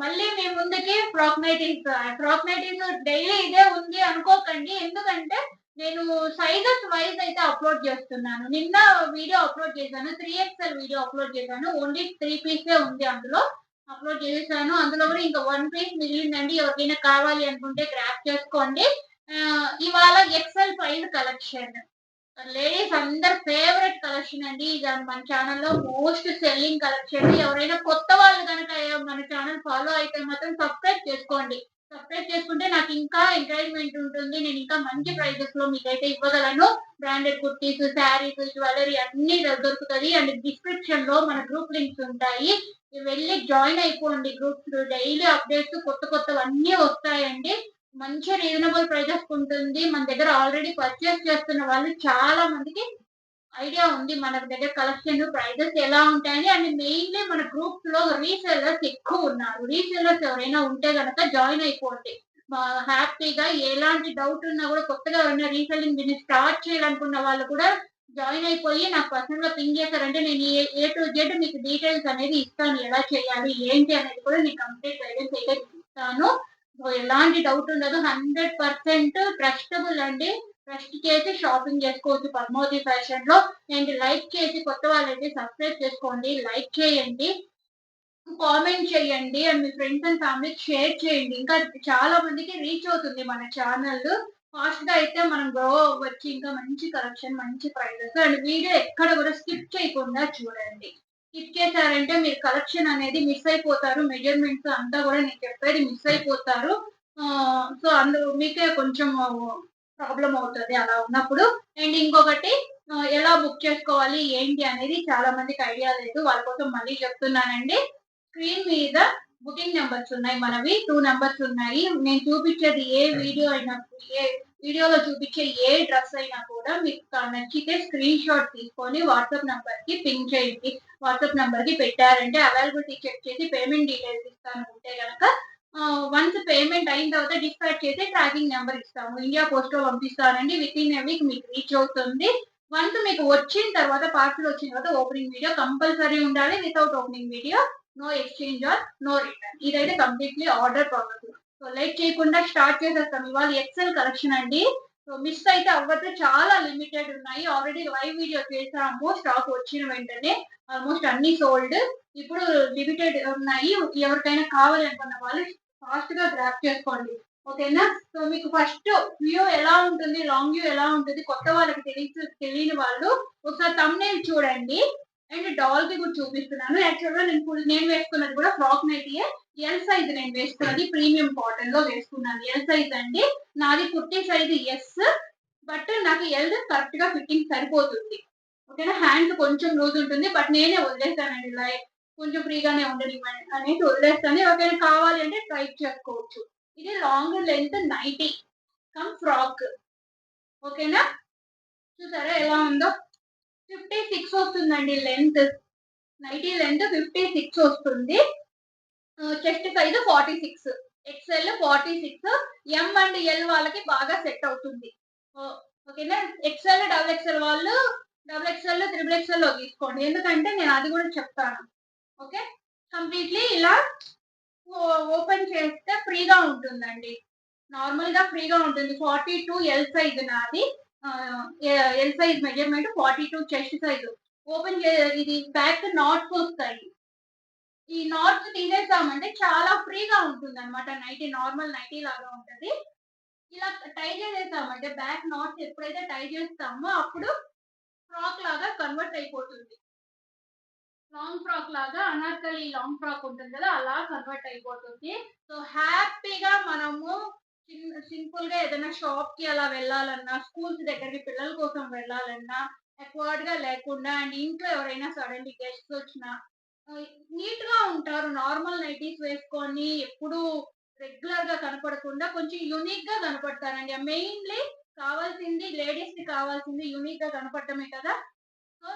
మళ్ళీ మీ ముందుకి frock nighties daily ఇదే ఉంది అనుకోకండి. ఎందుకంటే నేను సైజెస్ వైస్ అయితే అప్‌లోడ్ చేస్తున్నాను. నిన్న వీడియో అప్‌లోడ్ చేశాను. 3 వీడియో అప్‌లోడ్ చేశాను. ఓన్లీ 3 పీసే ఉంది అందులో. అప్‌లోడ్ చేసేసాను. అందులో కూడా ఇంకా 1 పీస్ మిగిలిందండి. ఎవరికైనా కావాలి అనుకుంటే గ్రాబ్ చేసుకోండి. ఇవాళ ఎక్సెల్ సైజ్ కలెక్షన్. లేడీస్ అందరి ఫేవరెట్ కలెక్షన్ అండి. ఇది మన ఛానెల్‌లో మోస్ట్ సెల్లింగ్ కలెక్షన్. ఎవరైనా కొత్త వాళ్ళు గనక మన ఛానెల్ ఫాలో అయితే మాత్రం సబ్స్క్రైబ్ చేసుకోండి. సబ్స్క్రైబ్ చేసుకుంటే నాకు ఇంకా ఎంకరేజ్‌మెంట్ ఉంటుంది. నేను ఇంకా మంచి ప్రైజెస్‌లో మీకైతే ఇవ్వగలను. బ్రాండెడ్ కుర్తీస్, శారీస్, జ్యువెల్లరీ అన్నీ దొరుకుతది. అండ్ డిస్క్రిప్షన్‌లో మన గ్రూప్ లింక్స్ ఉంటాయి. వెళ్లి జాయిన్ అయిపోండి గ్రూప్స్. డైలీ అప్డేట్స్ కొత్తవన్నీ వస్తాయండి. మంచి రీజనబుల్ ప్రైజెస్‌కి ఉంటుంది. మన దగ్గర ఆల్రెడీ పర్చేస్ చేస్తున్న వాళ్ళు చాలా మందికి ఐడియా ఉంది. మన దగ్గర కలెక్షన్, ప్రైజెస్ ఎలా ఉంటాయని. అండ్ మెయిన్‌లీ మన గ్రూప్స్‌లో రీసెల్లర్స్ ఎక్కువున్నారు. రీసెల్లర్స్ ఎవరైనా ఉంటే గనక జాయిన్ అయిపోండి. హ్యాపీగా ఎలాంటి డౌట్ ఉన్నా కూడా కొత్తగా ఎవరైనా రీసెల్లింగ్ బిజినెస్ స్టార్ట్ చేయాలనుకున్న వాళ్ళు కూడా జాయిన్ అయిపోయి నాకు పర్సనల్‌గా పింగ్ చేశారంటే నేను ఏ టు జెడ్ మీకు డీటెయిల్స్ అనేది ఇస్తాను. ఎలా చేయాలి, ఏంటి అనేది కూడా నేను కంప్లీట్ గైడెన్స్ అయితే ఇస్తాను. సో, ఎలాంటి డౌట్ ఉండదు. 100% ట్రస్టబుల్ అండి. ట్రస్ట్ చేసి షాపింగ్ చేసుకోవచ్చు పద్మావతి ఫ్యాషన్‌లో. అండ్ లైక్ చేసి కొత్త వాళ్ళైతే సబ్స్క్రైబ్ చేసుకోండి. లైక్ చేయండి. కామెంట్ చేయండి. అండ్ మీ ఫ్రెండ్స్ అండ్ ఫ్యామిలీకి షేర్ చేయండి. ఇంకా చాలా మందికి రీచ్ అవుతుంది మన ఛానల్. ఫాస్ట్‌గా అయితే మనం గ్రో అవ్వచ్చు. ఇంకా మంచి కలెక్షన్, మంచి ప్రైజెస్. అండ్ వీడియో ఎక్కడ కూడా స్కిప్ చేయకుండా చూడండి. స్కిప్ చేశారంటే మీరు కలెక్షన్ అనేది మిస్ అయిపోతారు. మెజర్‌మెంట్స్ అంతా కూడా నేను చెప్పేది మిస్ అయిపోతారు. సో, మీకే కొంచెం ప్రాబ్లమ్ అవుతది అలా ఉన్నప్పుడు. అండ్ ఇంకొకటి ఎలా బుక్ చేసుకోవాలి, ఏంటి అనేది చాలా మందికి ఐడియా లేదు. వాళ్ళ కోసం మళ్ళీ చెప్తున్నానండి. స్క్రీన్ మీద బుకింగ్ నంబర్స్ ఉన్నాయి మనవి. 2 నంబర్స్ ఉన్నాయి. నేను చూపించేది ఏ వీడియోలో చూపించే ఏ డ్రెస్ అయినా కూడా మీకు నచ్చితే స్క్రీన్ షాట్ తీసుకొని వాట్సాప్ నంబర్‌కి పింగ్ చేయండి. వాట్సాప్ నంబర్‌కి పెట్టారంటే అవైలబిలిటీ చెక్ చేసి పేమెంట్ డీటెయిల్స్ ఇస్తాను అంటే గనక వన్స్ పేమెంట్ అయిన తర్వాత డిస్పాచ్ చేసి ట్రాకింగ్ నంబర్ ఇస్తాము. ఇండియా పోస్ట్‌లో పంపిస్తానండి. వితిన్ ఎ వీక్ మీకు రీచ్ అవుతుంది. వన్స్ మీకు వచ్చిన తర్వాత పార్సెల్ వచ్చిన తర్వాత ఓపెనింగ్ వీడియో కంపల్సరీ ఉండాలి. Without opening video no exchange or no return. ఇదైతే completely order process. So late చేయకుండా స్టార్ట్ చేసేస్తాం. ఇవాళ ఎక్సెల్ కలెక్షన్ అండి. సో మిస్ అయితే అవ్వద్దు. చాలా లిమిటెడ్ ఉన్నాయి. ఆల్రెడీ లైవ్ వీడియో చేసాము. స్టాక్ వచ్చిన వెంటనే ఆల్మోస్ట్ అన్నీ సోల్డ్. ఇప్పుడు లిమిటెడ్ ఉన్నాయి. ఎవరికైనా కావాలి అనుకున్న వాళ్ళు ఫాస్ట్‌గా గ్రాబ్ చేసుకోండి. ఓకేనా? సో మీకు ఫస్ట్ వ్యూ ఎలా ఉంటుంది, లాంగ్ వ్యూ ఎలా ఉంటుంది, కొత్త వాళ్ళకి తెలియని వాళ్ళు ఒకసారి థంబ్‌నెయిల్ చూడండి. అండ్ డాల్‌కి కూడా చూపిస్తున్నాను. యాక్చువల్‌గా నేను వేసుకున్నది కూడా ఫ్రాక్ నైటీయే. ఎల్ సైజ్ నేను వేసుకున్నది ప్రీమియం కాటన్‌లో వేసుకున్నాను. ఎల్ సైజ్ అండి. నాది కుర్తీ సైజ్ ఎస్. బట్ నాకు ఎల్ కరెక్ట్‌గా ఫిట్టింగ్ సరిపోతుంది. ఓకేనా? హ్యాండ్స్ కొంచెం లూజ్ ఉంటుంది. బట్ నేనే వదిలేసానండి. కొంచెం ఫ్రీగానే ఉండనివ్వండి అనేసి వదిలేస్తాను. ఎవరికైనా కావాలి అంటే ట్రై చేసుకోవచ్చు. ఇది లాంగ్ లెంత్ నైటీ ఫ్రాక్. ఓకేనా? చూసారా ఎలా ఉందో? 56 వస్తుందండి లెంత్. నైటీ లెంత్ 56 వస్తుంది. Chest size 46. XL 46. M and L వాళ్ళకి బాగా సెట్ అవుతుంది. ఓకేనా? ఎక్స్ఎల్, డబుల్ ఎక్స్ఎల్ వాళ్ళు డబుల్ ఎక్స్ఎల్, త్రిబుల్ ఎక్స్ఎల్‌లో తీసుకోండి. ఎందుకంటే నేను అది కూడా చెప్తాను. ఓకే. కంప్లీట్‌లీ ఇలా ఓపెన్ చేస్తే ఫ్రీగా ఉంటుందండి. నార్మల్‌గా ఫ్రీగా ఉంటుంది. 42 ఎల్ సైజ్ నాది. L size measurement 42 chest size. Open చే ఇది బ్యాక్ నాట్స్ వస్తాయి. ఈ నాట్స్ తీసేసామంటే చాలా ఫ్రీగా ఉంటుందన్నమాట. నార్మల్ నైటీ లాగా ఉంటది. ఇలా టై చేసేసామంటే బ్యాక్ నాట్స్ ఎప్పుడైతే టై చేస్తామో అప్పుడు ఫ్రాక్ లాగా కన్వర్ట్ అయిపోతుంది. లాంగ్ ఫ్రాక్ లాగా అనార్కలి లాంగ్ ఫ్రాక్ ఉంటుంది కదా! అలా కన్వర్ట్ అయిపోతుంది. సో, హ్యాపీగా మనము సింపుల్‌గా ఏదైనా షాప్‌కి అలా వెళ్ళాలన్నా, స్కూల్స్ దగ్గరికి పిల్లల కోసం వెళ్ళాలన్నా, ఆక్వర్డ్‌గా లేకుండా అండ్ ఇంట్లో ఎవరైనా సడన్‌లీ గెస్ట్స్ వచ్చినా ఆహ్, నీట్‌గా ఉంటారు. నార్మల్ నైటీస్ వేసుకొని ఎప్పుడూ రెగ్యులర్‌గా కనపడకుండా కొంచెం యూనిక్‌గా కనపడతారండి. మెయిన్‌లీ లేడీస్‌కి కావాల్సింది యూనిక్‌గా కనపడటమే కదా! సో,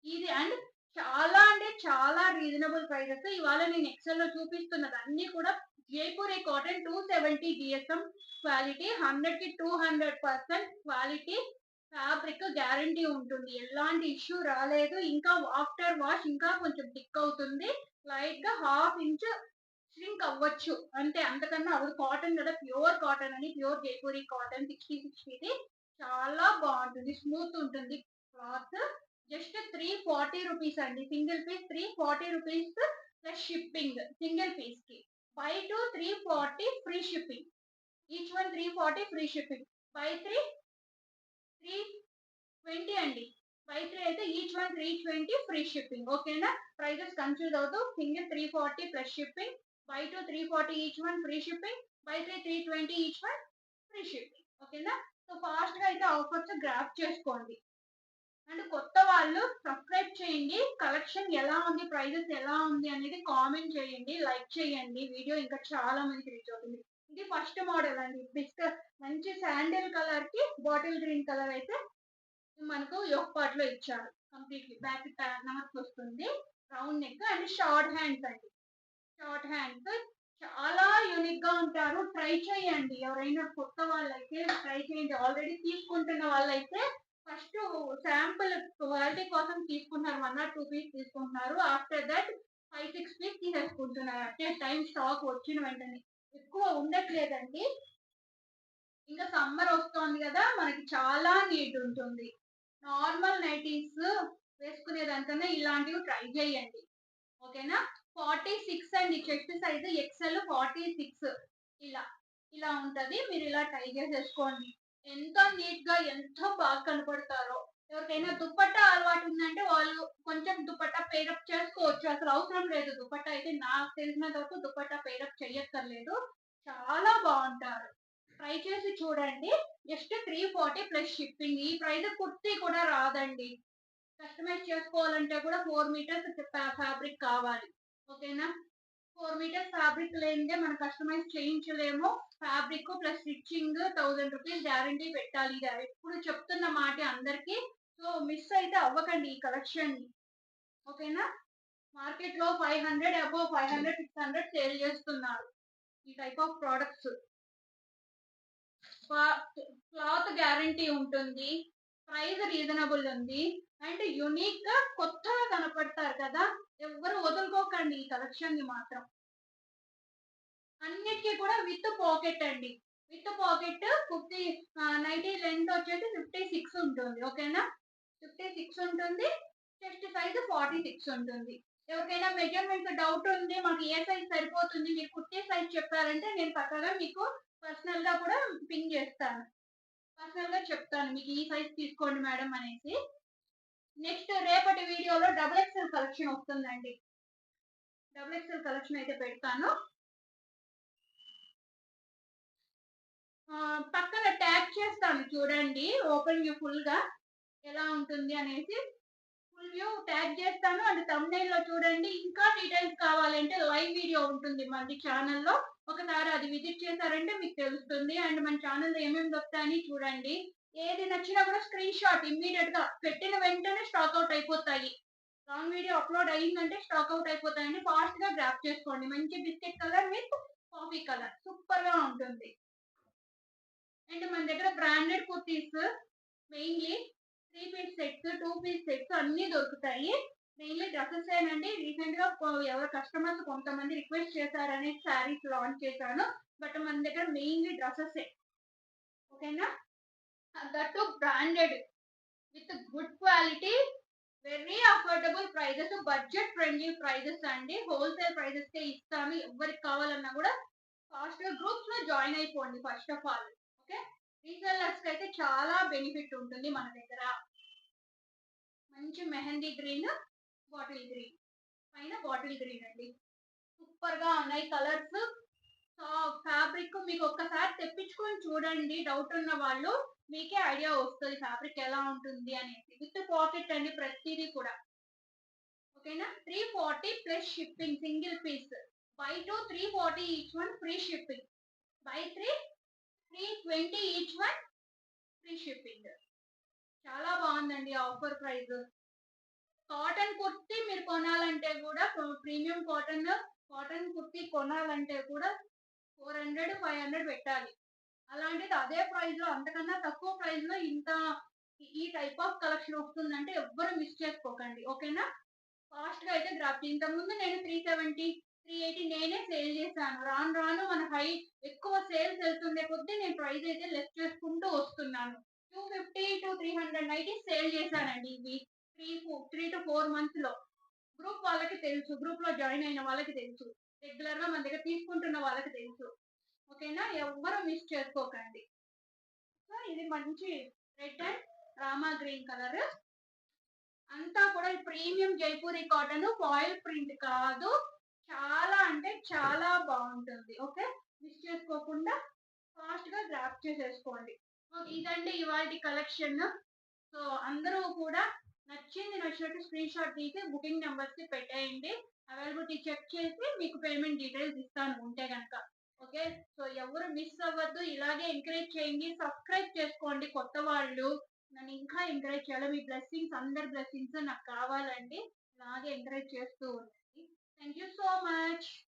ఇది అండ్ చాలా అంటే చాలా రీజనబుల్ ప్రైజెస్. ఇవాళ నేను ఎక్సెల్‌లో చూపిస్తున్నదన్నీ కూడా జైపూరి కాటన్ 270 జీఎస్ఎం క్వాలిటీ. 100కి 200% క్వాలిటీ. ఫ్యాబ్రిక్ గ్యారంటీ ఉంటుంది. ఎలాంటి ఇష్యూ రాలేదు. ఇంకా ఆఫ్టర్ వాష్ ఇంకా కొంచెం థిక్ అవుతుంది. లైట్‌గా హాఫ్ ఇంచ్ ష్రింక్ అవ్వచ్చు అంటే అంతకన్నా అవ్వదు. కాటన్ కదా, ప్యూర్ కాటన్ అని, ప్యూర్ జైపూరి కాటన్ 60 చాలా బాగుంటుంది, స్మూత్ ఉంటుంది క్లాత్. జస్ట్ 340 రూపీస్ అండి, single piece 340 rupees plus shipping. Single piece కి buy 2 340 free shipping. Each one 340 free shipping. Buy 3 320 అండి. బై 3 అయితే ఈచ్ వన్ 320 ఫ్రీ షిప్పింగ్. ఓకేనా, ప్రైజెస్ కన్ఫ్యూజ్ అవుతూ single 340 plus shipping, buy 2 340 each one free shipping, buy 3 320 each one free shipping. ఓకేనా, so fast గా అయితే offers grab చేసుకోండి. And కొత్త వాళ్ళు సబ్స్క్రైబ్ చేయండి. కలెక్షన్ ఎలా ఉంది, ప్రైజెస్ ఎలా ఉంది అనేది కామెంట్ చేయండి, లైక్ చేయండి. వీడియో ఇంకా చాలా మందికి రీచ్ అవుతుంది. ఇది ఫస్ట్ మోడల్ అండి, మంచి శాండిల్ కలర్ కి బాటిల్ గ్రీన్ కలర్ అయితే మనకు యోక్ పార్ట్ లో ఇచ్చారు. కంప్లీట్లీ బ్యాక్ నమస్ వస్తుంది, round neck and short hands అండి. షార్ట్ హ్యాండ్స్ చాలా యూనిక్ గా ఉంటారు. ట్రై చేయండి, ఎవరైనా కొత్త వాళ్ళైతే ట్రై చేయండి. ఆల్రెడీ తీసుకుంటున్న వాళ్ళైతే ఫస్ట్ శాంపుల్ క్వాలిటీ కోసం తీసుకుంటున్నారు, 1 or 2 పీస్ తీసుకుంటున్నారు. ఆఫ్టర్ దట్ 5-6 పీస్ తీసేసుకుంటున్నారు అట్ ఏ టైం, స్టాక్ వచ్చిన వెంటనే. ఎక్కువ ఉండట్లేదండి. ఇంకా సమ్మర్ వస్తోంది కదా, మనకి చాలా నీట్ ఉంటుంది. నార్మల్ నైటీస్ వేసుకునేదానికన్నా ఇలాంటివి ట్రై చేయండి. ఓకేనా, 46 అండి చెస్ట్ సైజ్, ఎక్సెల్ 46. ఇలా ఇలా ఉంటది, మీరు ఇలా ట్రై చేసేసుకోండి. ఎంతో నీట్ గా ఎంతో బాగా కనపడతారో. ఎవరికైనా దుపట్టా అలవాటు ఉందంటే వాళ్ళు కొంచెం దుపట్టా పేరప్ చేసుకోవచ్చు, అసలు అవసరం లేదు. దుపట్టా అయితే నాకు తెలిసినంత వరకు దుపట్టా పేరప్ చెయ్యక్కర్లేదు, చాలా బాగుంటారు. ట్రై చేసి చూడండి. Just 340 plus shipping. ఈ ప్రైస్ కుర్తీ కూడా రాదండి, కస్టమైజ్ చేసుకోవాలంటే కూడా 4 మీటర్స్ ఫ్యాబ్రిక్ కావాలి. ఓకేనా, 4 మీటర్స్ ఫ్యాబ్రిక్ లేనిదే మనం కస్టమైజ్ చేయించలేము. Fabric plus stitching 1000 rupees guarantee పెట్టాలి. ఇది ఎప్పుడు చెప్తున్న మాట అందరికి. సో మిస్ అయితే అవ్వకండి ఈ కలెక్షన్ ని. ఓకేనా, మార్కెట్ లో 500 అబౌవ్ 500 600 సేల్ చేస్తున్నారు ఈ type of products. Cloth guarantee ఉంటుంది, ప్రైస్ రీజనబుల్ ఉంది, అండ్ యునిక్ గా కొత్తగా కనపడతారు కదా. ఎవ్వరు వదులుకోకండి ఈ కలెక్షన్ ని మాత్రం. అన్నిటికీ కూడా విత్ పాకెట్ అండి, with pocket. Kurti nightie length వచ్చేసి 56 ఉంటుంది. ఓకేనా, 56 ఉంటుంది. చెస్ట్ సైజ్ 46 ఉంటుంది. ఎవరికైనా మెజర్మెంట్ డౌట్ ఉంది, మాకు ఏ సైజ్ సరిపోతుంది, మీరు కుర్తీ సైజ్ చెప్పారంటే నేను పక్కగా మీకు పర్సనల్ గా కూడా పింగ్ చేస్తాను, పర్సనల్ గా చెప్తాను మీకు ఈ సైజ్ తీసుకోండి మేడం అనేసి. నెక్స్ట్ రేపటి వీడియోలో XXL కలెక్షన్ వస్తుందండి, XXL కలెక్షన్ అయితే పెడతాను. పక్కన ట్యాగ్ చేస్తాను చూడండి, ఓపెన్ వ్యూ ఫుల్ గా ఎలా ఉంటుంది అనేసి ఫుల్ వ్యూ ట్యాగ్ చేస్తాను. అండ్ thumbnail లో చూడండి. ఇంకా డీటెయిల్స్ కావాలంటే లైవ్ వీడియో ఉంటుంది మన ఛానల్లో, ఒకసారి అది విజిట్ చేశారంటే మీకు తెలుస్తుంది. అండ్ మన ఛానల్లో ఏమేమి దొరుకుతాయని చూడండి. ఏది నచ్చినా కూడా స్క్రీన్ షాట్ ఇమ్మీడియట్ గా పెట్టిన వెంటనే స్టాక్ అవుట్ అయిపోతాయి. లాంగ్ వీడియో అప్లోడ్ అయ్యిందంటే స్టాక్ అవుట్ అయిపోతాయండి, ఫాస్ట్ గా గ్రాప్ చేసుకోండి. మంచి biscuit colour with coffee colour super గా ఉంటుంది. అండ్ మన దగ్గర branded kurtis mainly 3 piece sets 2 piece sets అన్ని దొరుకుతాయి. మెయిన్లీ డ్రెస్సెస్ ఏనండి. రీసెంట్ గా ఎవరు కస్టమర్స్ కొంతమంది రిక్వెస్ట్ చేశారని శారీస్ లాంచ్ చేశాను, బట్ మన దగ్గర మెయిన్లీ డ్రెస్సెస్. ఓకేనా, that branded with good quality, very affordable prices, budget friendly prices అండి. హోల్సేల్ ప్రైజెస్ కే ఇస్తాను. ఎవరికి కావాలన్నా కూడా ఫాస్ట్ గా గ్రూప్స్ లో జాయిన్ అయిపోండి first of all. Okay, resellers కి అయితే చాలా బెనిఫిట్ ఉంటుంది మన దగ్గర. మంచి మెహందీ గ్రీన్, బాటిల్ గ్రీన్, పైన బాటిల్ గ్రీన్ అండి, సూపర్ గా ఉన్నాయి కలర్స్. ఫ్యాబ్రిక్ మీకు ఒక్కసారి తెప్పించుకొని చూడండి, డౌట్ ఉన్న వాళ్ళు మీకే ఐడియా వస్తుంది ఫ్యాబ్రిక్ ఎలా ఉంటుంది అనేసి. విత్ పాకెట్ అండి ప్రతిదీ కూడా. ఓకేనా, 340 plus shipping. Single piece buy 2 340 each one free shipping, buy 3 320 each one free shipping. చాలా బాగుందండి ఆఫర్ ప్రైస్. కాటన్ కుర్తీ మీరు కొనాలంటే కూడా, ప్రీమియం కాటన్ కుర్తీ కొనాలంటే కూడా 400 500 పెట్టాలి. అలాంటిది అదే ప్రైస్ లో, అంతకన్నా తక్కువ ప్రైస్ లో ఇంత ఈ టైప్ ఆఫ్ కలెక్షన్ వస్తుందంటే ఎవ్వరు మిస్ చేసుకోకండి. ఓకేనా, ఫాస్ట్ గా అయితే గ్రాప్. ఇంతకు ముందు నేను 370 380 నేనే సేల్ చేశాను. రాను రాను మన ఎక్కువ సేల్స్ వెళ్తుండే కొద్దీ నేను ప్రైస్ అయితే లెస్ చేసుకుంటూ వస్తున్నాను. 250-300 నైటీస్ సేల్ చేశానండి ఇవి 3-4 మంత్స్‌లో. గ్రూప్ వాళ్ళకి తెలుసు. గ్రూప్‌లో జాయిన్ అయిన వాళ్ళకి తెలుసు. రెగ్యులర్‌గా మన దగ్గర తీసుకుంటున్న వాళ్ళకి తెలుసు. ఓకేనా? ఎవ్వరు మిస్ చేసుకోకండి. సో, ఇది మంచి red and Rama green colour. అంతా కూడా premium Jaipuri cotton, foil print కాదు. చాలా అంటే చాలా బాగుంటుంది. ఓకే, మిస్ చేసుకోకుండా ఫాస్ట్ గా గ్రాప్ చేసేసుకోండి. ఓకే, ఇదండి ఇవాల్టి కలెక్షన్. సో అందరూ కూడా నచ్చినట్టు స్క్రీన్ షాట్ తీసి బుకింగ్ నెంబర్స్ కి పెట్టేయండి. అవైలబిలిటీ చెక్ చేసి మీకు పేమెంట్ డీటెయిల్స్ ఇస్తాను ఉంటే గనక. ఓకే, సో ఎవరు మిస్ అవ్వద్దు. ఇలాగే ఎంకరేజ్ చేయండి. సబ్స్క్రైబ్ చేసుకోండి కొత్త వాళ్ళు. నన్ను ఇంకా ఎంకరేజ్ చేయాలి. మీ బ్లెస్సింగ్స్, అందరి బ్లెస్సింగ్స్ నాకు కావాలండి. ఇలాగే ఎంకరేజ్ చేస్తూ ఉండండి. Thank you so much.